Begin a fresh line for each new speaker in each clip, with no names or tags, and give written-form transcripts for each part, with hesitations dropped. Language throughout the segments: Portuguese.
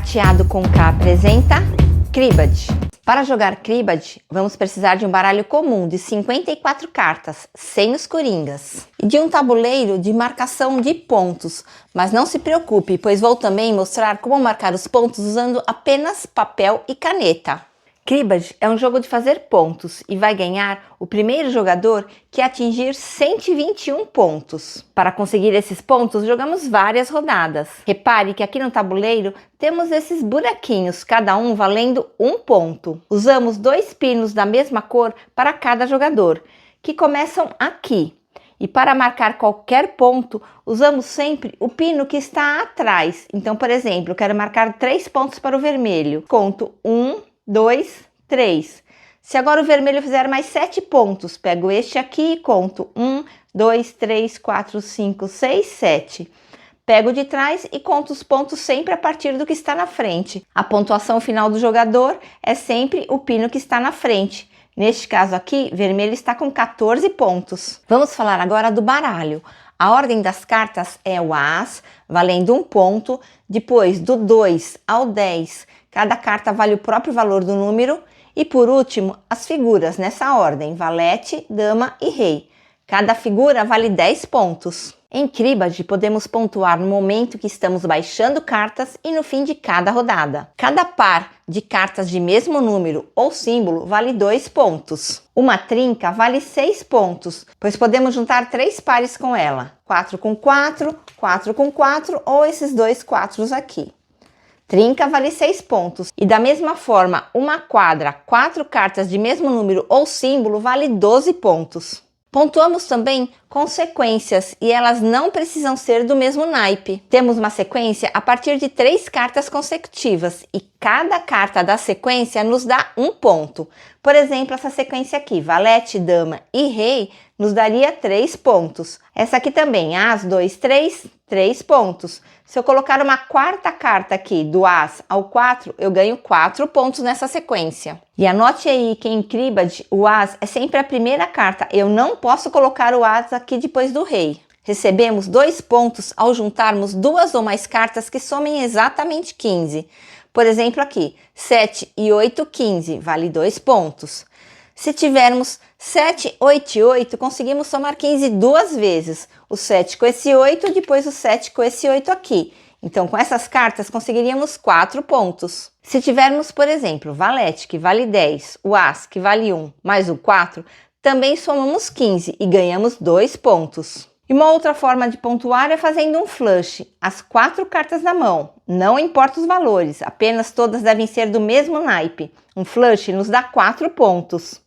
Carteado com K apresenta Cribage. Para jogar Cribage, vamos precisar de um baralho comum de 54 cartas, sem os coringas. E de um tabuleiro de marcação de pontos. Mas não se preocupe, pois vou também mostrar como marcar os pontos usando apenas papel e caneta. Cribage é um jogo de fazer pontos e vai ganhar o primeiro jogador que atingir 121 pontos. Para conseguir esses pontos, jogamos várias rodadas. Repare que aqui no tabuleiro temos esses buraquinhos, cada um valendo um ponto. Usamos 2 pinos da mesma cor para cada jogador, que começam aqui. E para marcar qualquer ponto, usamos sempre o pino que está atrás. Então, por exemplo, eu quero marcar 3 pontos para o vermelho. Conto 1, 2, 3. Se agora o vermelho fizer mais 7 pontos, pego este aqui e conto 1, 2, 3, 4, 5, 6, 7. Pego de trás e conto os pontos sempre a partir do que está na frente. A pontuação final do jogador é sempre o pino que está na frente. Neste caso aqui, vermelho está com 14 pontos. Vamos falar agora do baralho. A ordem das cartas é o As, valendo 1 ponto, depois do 2 ao 10, cada carta vale o próprio valor do número, e por último, as figuras nessa ordem, valete, dama e rei. Cada figura vale 10 pontos. Em Cribage, podemos pontuar no momento que estamos baixando cartas e no fim de cada rodada. Cada par de cartas de mesmo número ou símbolo vale 2 pontos. Uma trinca vale 6 pontos, pois podemos juntar 3 pares com ela. 4 com 4, 4 com 4 ou esses 2 quatros aqui. Trinca vale 6 pontos. E da mesma forma, uma quadra, 4 cartas de mesmo número ou símbolo vale 12 pontos. Pontuamos também com sequências e elas não precisam ser do mesmo naipe. Temos uma sequência a partir de 3 cartas consecutivas e cada carta da sequência nos dá 1 ponto. Por exemplo, essa sequência aqui, valete, dama e rei, nos daria 3 pontos. Essa aqui também, As, 2, 3, 3 pontos. Se eu colocar uma quarta carta aqui, do As ao 4, eu ganho 4 pontos nessa sequência. E anote aí que em Cribage, o As é sempre a primeira carta. Eu não posso colocar o As aqui depois do rei. Recebemos 2 pontos ao juntarmos 2 ou mais cartas que somem exatamente 15. Por exemplo aqui, 7 e 8, 15, vale 2 pontos. Se tivermos 7, 8 e 8, conseguimos somar 15 2 vezes. O 7 com esse 8, depois o 7 com esse 8 aqui. Então, com essas cartas, conseguiríamos 4 pontos. Se tivermos, por exemplo, valete, que vale 10, o As, que vale 1, mais o 4, também somamos 15 e ganhamos 2 pontos. E uma outra forma de pontuar é fazendo um flush, as 4 cartas na mão. Não importa os valores, apenas todas devem ser do mesmo naipe. Um flush nos dá 4 pontos.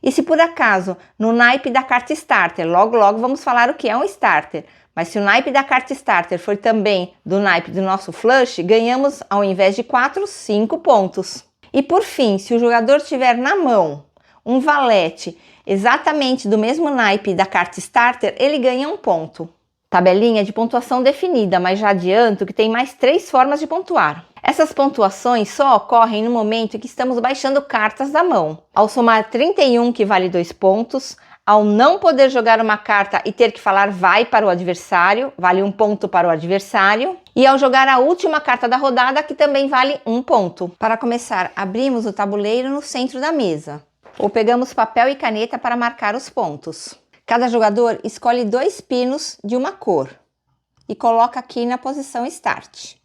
E se por acaso, no naipe da carta Starter, logo vamos falar o que é um Starter, mas se o naipe da carta Starter for também do naipe do nosso flush, ganhamos, ao invés de 4, 5 pontos. E por fim, se o jogador tiver na mão um valete exatamente do mesmo naipe da carta Starter, ele ganha 1 ponto. Tabelinha de pontuação definida, mas já adianto que tem mais 3 formas de pontuar. Essas pontuações só ocorrem no momento em que estamos baixando cartas da mão. Ao somar 31, que vale 2 pontos, ao não poder jogar uma carta e ter que falar vai para o adversário, vale 1 ponto para o adversário. E ao jogar a última carta da rodada, que também vale 1 ponto. Para começar, abrimos o tabuleiro no centro da mesa. Ou pegamos papel e caneta para marcar os pontos. Cada jogador escolhe 2 pinos de uma cor e coloca aqui na posição Start.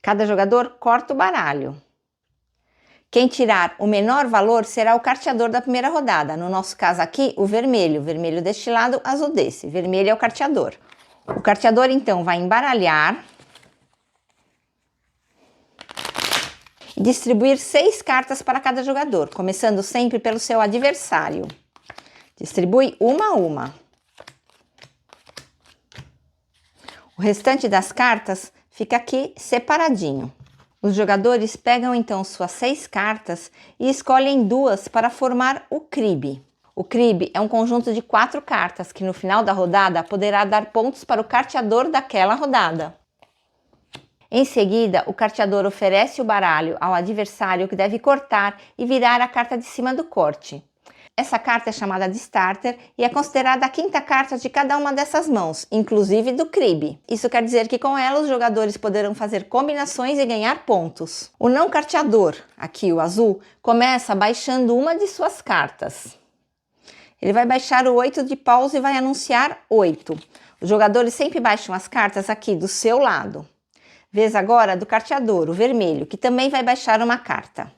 Cada jogador corta o baralho. Quem tirar o menor valor será o carteador da primeira rodada. No nosso caso aqui, o vermelho. Vermelho deste lado, azul desse. Vermelho é o carteador. O carteador, então, vai embaralhar e distribuir 6 cartas para cada jogador, começando sempre pelo seu adversário. Distribui uma a uma. O restante das cartas fica aqui separadinho. Os jogadores pegam então suas 6 cartas e escolhem 2 para formar o cribe. O cribe é um conjunto de 4 cartas que no final da rodada poderá dar pontos para o carteador daquela rodada. Em seguida, o carteador oferece o baralho ao adversário que deve cortar e virar a carta de cima do corte. Essa carta é chamada de starter e é considerada a quinta carta de cada uma dessas mãos, inclusive do cribe. Isso quer dizer que com ela os jogadores poderão fazer combinações e ganhar pontos. O não carteador, aqui o azul, começa baixando uma de suas cartas. Ele vai baixar o 8 de paus e vai anunciar 8. Os jogadores sempre baixam as cartas aqui do seu lado. Vez agora do carteador, o vermelho, que também vai baixar uma carta.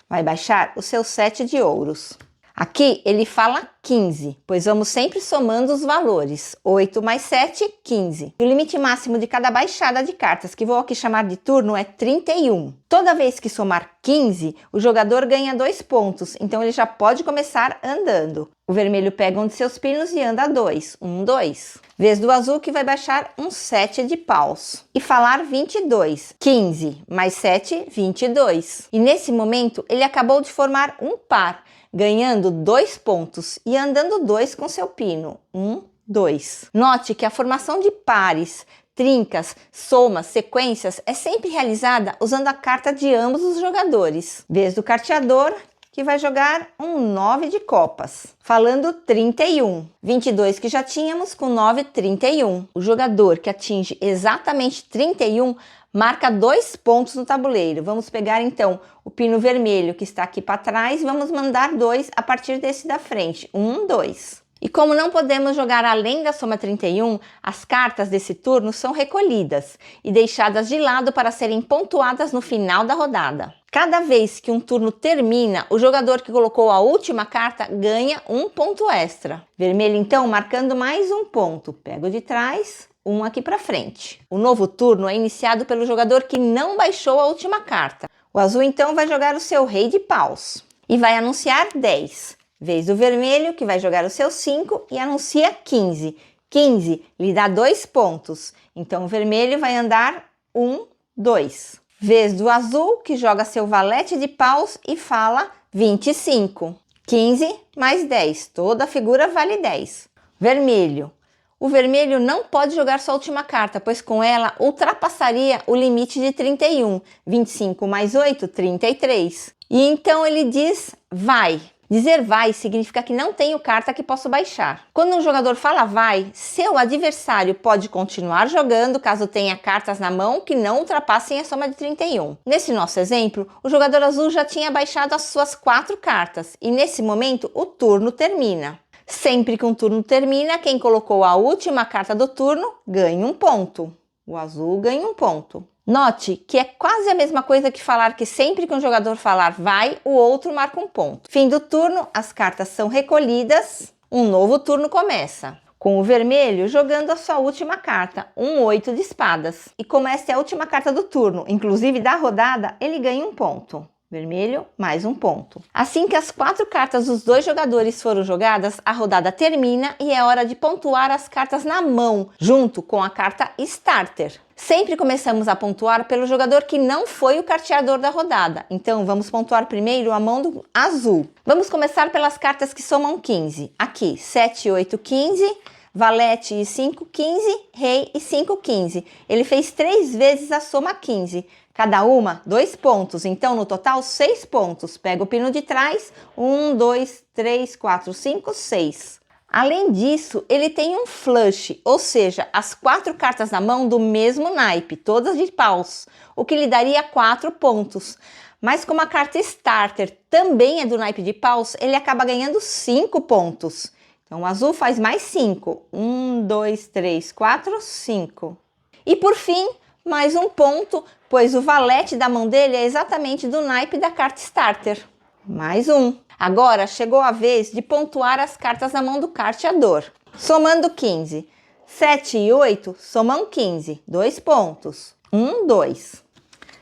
Vai baixar o seu 7 de ouros. Aqui ele fala 15, pois vamos sempre somando os valores. 8 mais 7, 15. O limite máximo de cada baixada de cartas, que vou aqui chamar de turno, é 31. Toda vez que somar 15, o jogador ganha 2 pontos, então ele já pode começar andando. O vermelho pega um de seus pinos e anda 2. 1, 2. Vez do azul, que vai baixar um 7 de paus. E falar 22. 15 mais 7, 22. E nesse momento, ele acabou de formar um par, ganhando 2 pontos e andando 2 com seu pino. 1, 2. Note que a formação de pares, trincas, somas, sequências é sempre realizada usando a carta de ambos os jogadores. Vez do carteador, que vai jogar um 9 de copas, falando 31. 22 que já tínhamos, com 9, 31. O jogador que atinge exatamente 31 marca 2 pontos no tabuleiro. Vamos pegar então o pino vermelho que está aqui para trás e vamos mandar 2 a partir desse da frente. 1, 2. E como não podemos jogar além da soma 31, as cartas desse turno são recolhidas e deixadas de lado para serem pontuadas no final da rodada. Cada vez que um turno termina, o jogador que colocou a última carta ganha um ponto extra. Vermelho então marcando mais um ponto. Pego de trás, um aqui para frente. O novo turno é iniciado pelo jogador que não baixou a última carta. O azul então vai jogar o seu rei de paus e vai anunciar 10. Vez do vermelho, que vai jogar o seu 5 e anuncia 15. 15 lhe dá 2 pontos. Então o vermelho vai andar 1, 2. Vez do azul, que joga seu valete de paus e fala 25. 15 mais 10. Toda a figura vale 10. Vermelho. O vermelho não pode jogar sua última carta, pois com ela ultrapassaria o limite de 31. 25 mais 8, 33. E então ele diz vai. Dizer vai significa que não tenho carta que posso baixar. Quando um jogador fala vai, seu adversário pode continuar jogando caso tenha cartas na mão que não ultrapassem a soma de 31. Nesse nosso exemplo, o jogador azul já tinha baixado as suas 4 cartas e nesse momento o turno termina. Sempre que um turno termina, quem colocou a última carta do turno ganha um ponto. O azul ganha um ponto. Note que é quase a mesma coisa que falar que sempre que um jogador falar vai, o outro marca um ponto. Fim do turno, as cartas são recolhidas, um novo turno começa. Com o vermelho jogando a sua última carta, um 8 de espadas. E como essa é a última carta do turno, inclusive da rodada, ele ganha um ponto. Vermelho, mais um ponto. Assim que as 4 cartas dos dois jogadores foram jogadas, a rodada termina e é hora de pontuar as cartas na mão, junto com a carta Starter. Sempre começamos a pontuar pelo jogador que não foi o carteador da rodada. Então, vamos pontuar primeiro a mão do azul. Vamos começar pelas cartas que somam 15. Aqui, 7, 8, 15... valete e 5, 15, rei e 5, 15. Ele fez 3 vezes a soma 15. Cada uma, 2 pontos. Então, no total, 6 pontos. Pega o pino de trás. 1, 2, 3, 4, 5, 6. Além disso, ele tem um flush, ou seja, as 4 cartas na mão do mesmo naipe, todas de paus, o que lhe daria 4 pontos. Mas como a carta Starter também é do naipe de paus, ele acaba ganhando 5 pontos. Então, o azul faz mais 5. 1, 2, 3, 4, 5. E por fim, mais um ponto, pois o valete da mão dele é exatamente do naipe da carta Starter. Mais um. Agora chegou a vez de pontuar as cartas na mão do carteador. Somando 15. 7 e 8 somam 15. 2 pontos. 1, 2.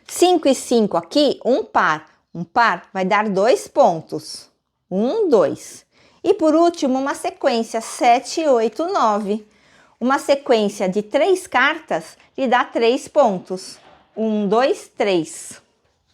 5 e 5 aqui, um par. Um par vai dar 2 pontos. 1, 2. E por último, uma sequência 7, 8, 9. Uma sequência de 3 cartas lhe dá 3 pontos. 1, 2, 3.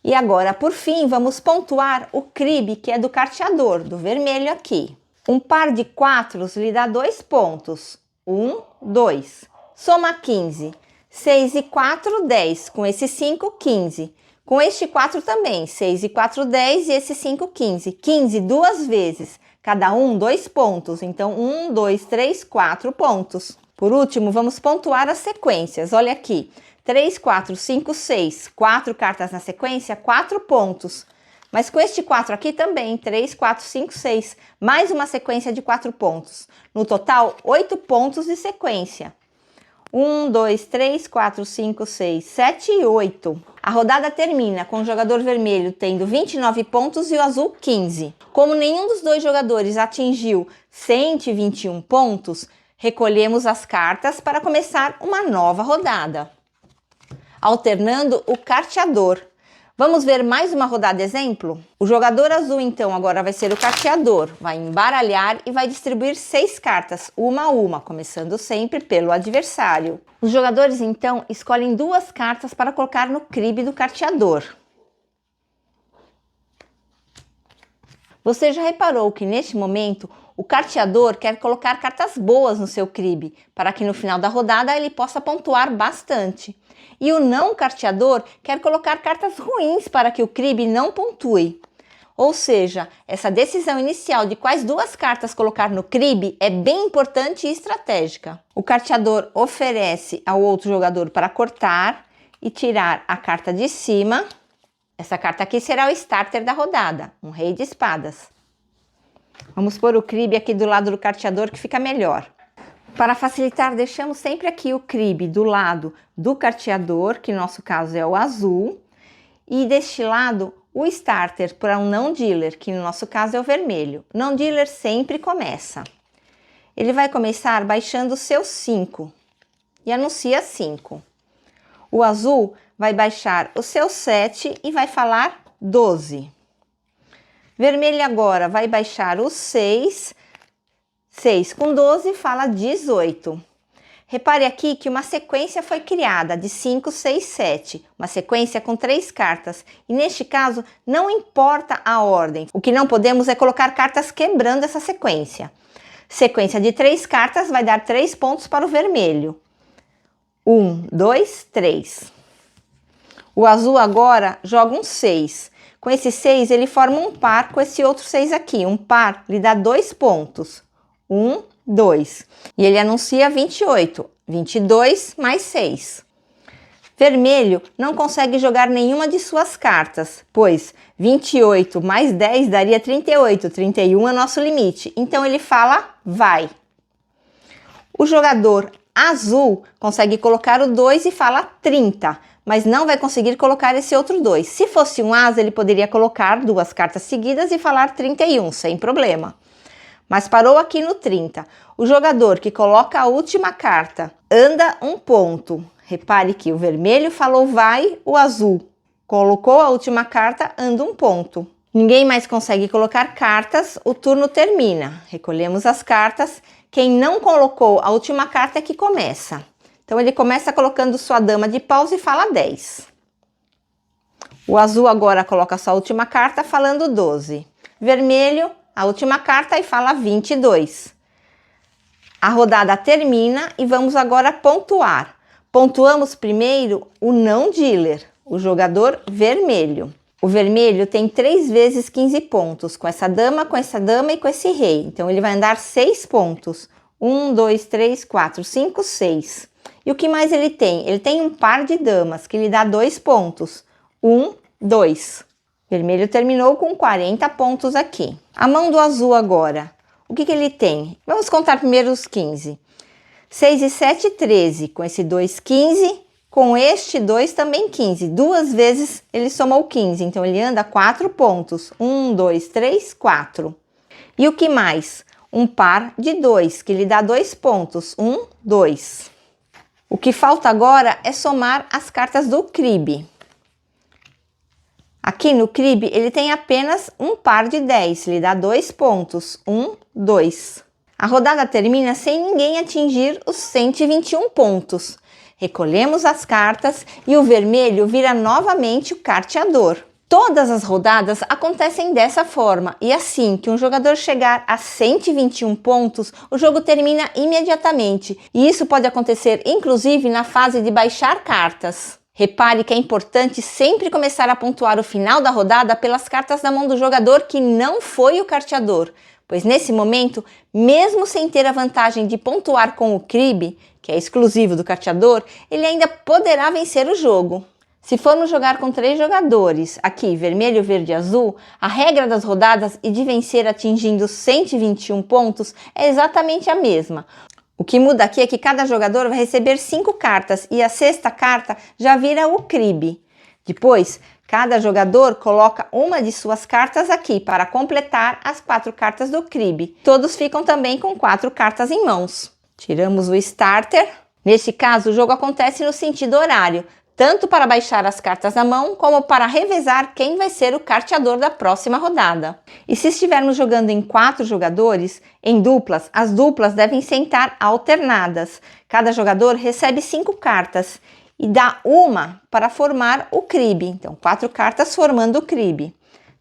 E agora, por fim, vamos pontuar o cribe, que é do carteador, do vermelho aqui. Um par de 4 lhe dá 2 pontos. 1, 2. Soma 15. 6 e 4, 10. Com esse 5, 15. Com este 4 também. 6 e 4, 10 e esse 5, 15. 15 duas vezes. Cada um 2 pontos, então 1, 2, 3, 4 pontos. Por último, vamos pontuar as sequências. Olha aqui, 3, 4, 5, 6, 4 cartas na sequência, 4 pontos. Mas com este 4 aqui também, 3, 4, 5, 6, mais uma sequência de 4 pontos. No total, 8 pontos de sequência. 1, 2, 3, 4, 5, 6, 7 e 8. A rodada termina com o jogador vermelho tendo 29 pontos e o azul 15. Como nenhum dos dois jogadores atingiu 121 pontos, recolhemos as cartas para começar uma nova rodada, alternando o carteador. Vamos ver mais uma rodada exemplo? O jogador azul, então, agora vai ser o carteador. Vai embaralhar e vai distribuir 6 cartas, uma a uma, começando sempre pelo adversário. Os jogadores, então, escolhem 2 cartas para colocar no cribe do carteador. Você já reparou que, neste momento, o carteador quer colocar cartas boas no seu cribe, para que no final da rodada ele possa pontuar bastante. E o não carteador quer colocar cartas ruins para que o cribe não pontue. Ou seja, essa decisão inicial de quais 2 cartas colocar no cribe é bem importante e estratégica. O carteador oferece ao outro jogador para cortar e tirar a carta de cima. Essa carta aqui será o starter da rodada, um rei de espadas. Vamos pôr o cribe aqui do lado do carteador que fica melhor. Para facilitar, deixamos sempre aqui o cribe do lado do carteador, que no nosso caso é o azul, e deste lado o starter para um não dealer, que no nosso caso é o vermelho. O não dealer sempre começa. Ele vai começar baixando o seu 5 e anuncia 5. O azul vai baixar o seu 7 e vai falar 12. Vermelho agora vai baixar o 6. 6 com 12 fala 18. Repare aqui que uma sequência foi criada de 5, 6, 7. Uma sequência com 3 cartas. E neste caso, não importa a ordem. O que não podemos é colocar cartas quebrando essa sequência. Sequência de 3 cartas vai dar 3 pontos para o vermelho. 1, 2, 3. O azul agora joga um 6. Com esse 6, ele forma um par com esse outro 6 aqui. Um par lhe dá 2 pontos. 1, 2. E ele anuncia 28. 22 mais 6. Vermelho não consegue jogar nenhuma de suas cartas, pois 28 mais 10 daria 38. 31 é nosso limite. Então ele fala vai. O jogador azul consegue colocar o 2 e fala 30. Mas não vai conseguir colocar esse outro 2. Se fosse um asa, ele poderia colocar 2 cartas seguidas e falar 31, sem problema. Mas parou aqui no 30. O jogador que coloca a última carta anda um ponto. Repare que o vermelho falou vai, o azul colocou a última carta, anda um ponto. Ninguém mais consegue colocar cartas, o turno termina. Recolhemos as cartas. Quem não colocou a última carta é que começa. Então ele começa colocando sua dama de paus e fala 10. O azul agora coloca sua última carta falando 12. Vermelho, a última carta e fala 22. A rodada termina e vamos agora pontuar. Pontuamos primeiro o não dealer, o jogador vermelho. O vermelho tem 3 vezes 15 pontos, com essa dama e com esse rei. Então ele vai andar 6 pontos. 1, 2, 3, 4, 5, 6. E o que mais ele tem? Ele tem um par de damas, que lhe dá 2 pontos. 1, 2. Vermelho terminou com 40 pontos aqui. A mão do azul agora. O que ele tem? Vamos contar primeiro os 15. 6 e 7, 13. Com esse 2, 15. Com este 2, também 15. 2 vezes ele somou 15. Então, ele anda 4 pontos. 1, 2, 3, 4. E o que mais? Um par de 2, que lhe dá 2 pontos. 1, 2. O que falta agora é somar as cartas do cribe. Aqui no cribe, ele tem apenas um par de 10, lhe dá 2 pontos. 1, 2. A rodada termina sem ninguém atingir os 121 pontos. Recolhemos as cartas e o vermelho vira novamente o carteador. Todas as rodadas acontecem dessa forma e assim que um jogador chegar a 121 pontos, o jogo termina imediatamente. E isso pode acontecer inclusive na fase de baixar cartas. Repare que é importante sempre começar a pontuar o final da rodada pelas cartas da mão do jogador que não foi o carteador, pois nesse momento, mesmo sem ter a vantagem de pontuar com o cribe, que é exclusivo do carteador, ele ainda poderá vencer o jogo. Se formos jogar com 3 jogadores, aqui vermelho, verde e azul, a regra das rodadas e de vencer atingindo 121 pontos é exatamente a mesma. O que muda aqui é que cada jogador vai receber 5 cartas e a 6ª carta já vira o cribe. Depois, cada jogador coloca uma de suas cartas aqui para completar as 4 cartas do cribe. Todos ficam também com 4 cartas em mãos. Tiramos o starter. Neste caso, o jogo acontece no sentido horário, tanto para baixar as cartas da mão, como para revezar quem vai ser o carteador da próxima rodada. E se estivermos jogando em 4 jogadores, em duplas, as duplas devem sentar alternadas. Cada jogador recebe 5 cartas e dá uma para formar o cribe. Então, 4 cartas formando o cribe.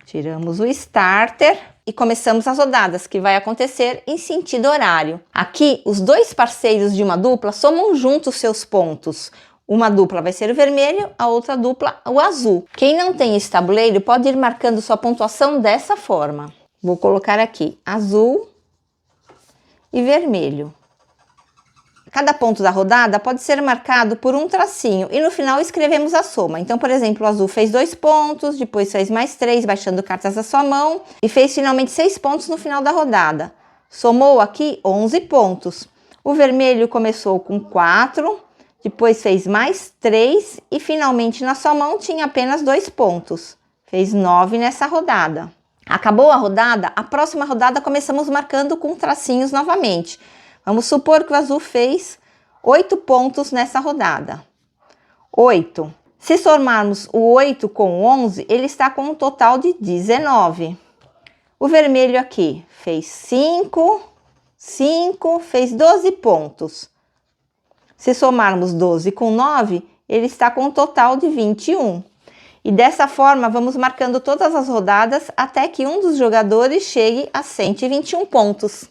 Tiramos o starter e começamos as rodadas, que vai acontecer em sentido horário. Aqui, os 2 parceiros de uma dupla somam juntos seus pontos. Uma dupla vai ser o vermelho, a outra dupla o azul. Quem não tem esse tabuleiro pode ir marcando sua pontuação dessa forma. Vou colocar aqui azul e vermelho. Cada ponto da rodada pode ser marcado por um tracinho e no final escrevemos a soma. Então, por exemplo, o azul fez 2 pontos, depois fez mais 3, baixando cartas da sua mão e fez finalmente 6 pontos no final da rodada. Somou aqui 11 pontos. O vermelho começou com 4, depois fez mais 3 e finalmente na sua mão tinha apenas 2 pontos. Fez 9 nessa rodada. Acabou a rodada, a próxima rodada começamos marcando com tracinhos novamente. Vamos supor que o azul fez 8 pontos nessa rodada. 8. Se somarmos o 8 com o 11, ele está com um total de 19. O vermelho aqui fez 5, fez 12 pontos. Se somarmos 12 com 9, ele está com um total de 21. E dessa forma, vamos marcando todas as rodadas até que um dos jogadores chegue a 121 pontos.